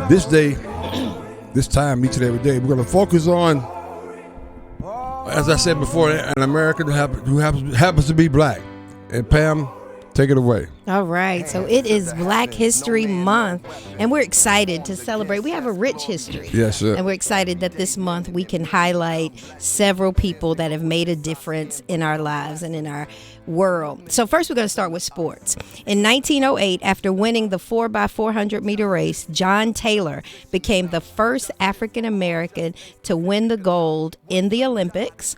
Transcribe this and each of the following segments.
this day, this time, each and every day, we're going to focus on, as I said before, an American who happens to be black. And Pam, take it away. All right. So it is Black History Month, and we're excited to celebrate. We have a rich history. Yes, sir. And we're excited that this month we can highlight several people that have made a difference in our lives and in our world. So first we're going to start with sports. In 1908, after winning the 4x400 meter race, John Taylor became the first African American to win the gold in the Olympics.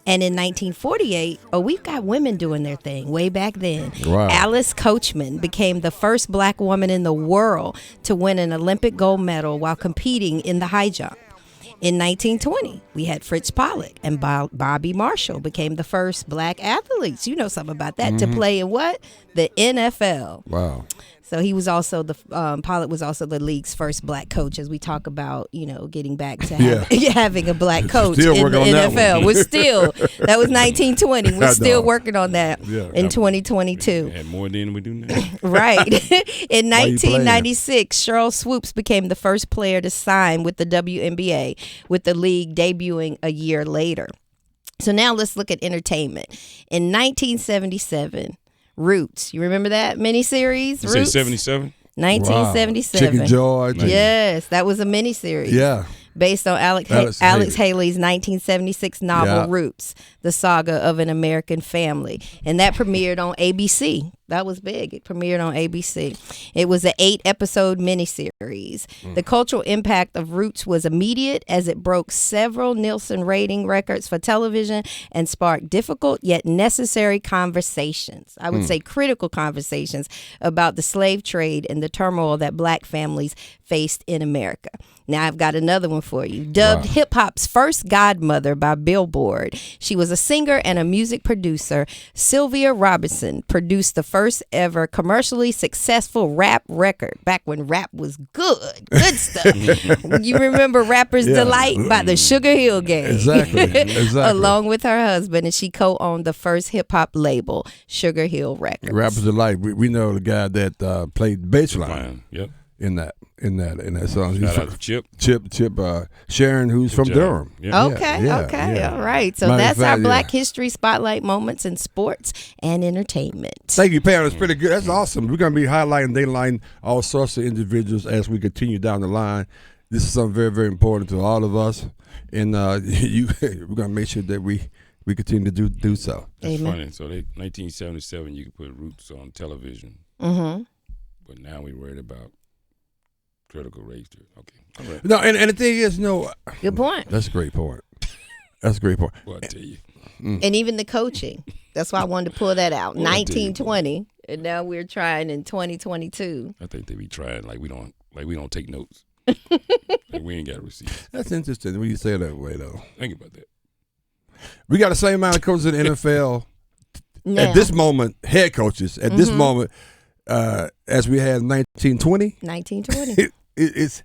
And in 1948, we've got women doing their thing way back then. Wow. Alice Coachman became the first black woman in the world to win an Olympic gold medal while competing in the high jump. In 1920, we had Fritz Pollock and Bobby Marshall became the first black athletes. You know something about that, to play in what? The NFL. Wow. So he was also Pollock was also the league's first black coach, as we talk about, getting back to having a black coach in the NFL. That was 1920. We're still working on that in 2022. And more than we do now. Right. In 1996, Cheryl Swoops became the first player to sign with the WNBA, with the league debuting a year later. So now let's look at entertainment. In 1977, Roots. You remember that miniseries? You Roots? say 77? 1977. Wow. Chicken George. Yes, that was a miniseries. Yeah. Based on Alex Haley's 1976 novel Roots, the saga of an American family. And that premiered on ABC. That was big. It premiered on ABC. It was an 8-episode miniseries. The cultural impact of Roots was immediate, as it broke several Nielsen rating records for television and sparked difficult yet necessary conversations. I would say critical conversations about the slave trade and the turmoil that black families faced in America. Now I've got another one for you. Dubbed hip-hop's first godmother by Billboard, she was a singer and a music producer. Sylvia Robinson produced the first ever commercially successful rap record back when rap was good stuff. You remember Rapper's Delight by the Sugar Hill Gang? Exactly. Along with her husband, and she co-owned the first hip-hop label, Sugar Hill Records. Rapper's Delight. We know the guy that played bass line. Yep. In that song. Shout out to Chip. Chip Sharon, who's from Durham. Yeah. Okay. All right. So that's our Black History Spotlight moments in sports and entertainment. Thank you, Pam. That's pretty good. That's awesome. We're going to be highlighting, daylighting all sorts of individuals as we continue down the line. This is something very, very important to all of us. And we're going to make sure that we continue to do so. That's funny. So 1977, you could put Roots on television. Mm-hmm. But now we're worried about critical race theory. Okay. All right. No, and the thing is, Good point. That's a great point. That's a great point. Well, I tell you. And even the coaching. That's why I wanted to pull that out. 1920, and now we're trying in 2022. I think they be trying like we don't take notes. Like we ain't got receipts. That's interesting when you say it that way, though. Think about that. We got the same amount of coaches in the NFL Now, at this moment, head coaches at this moment, as we had in 1920. 1920. It's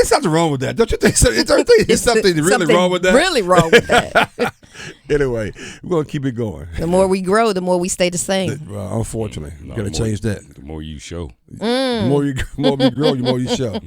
something wrong with that, don't you think? It's something really wrong with that. Really wrong with that. Anyway, we're gonna keep it going. The more we grow, the more we stay the same. Unfortunately, we gotta change that. The more you show. The more we grow, the more you show.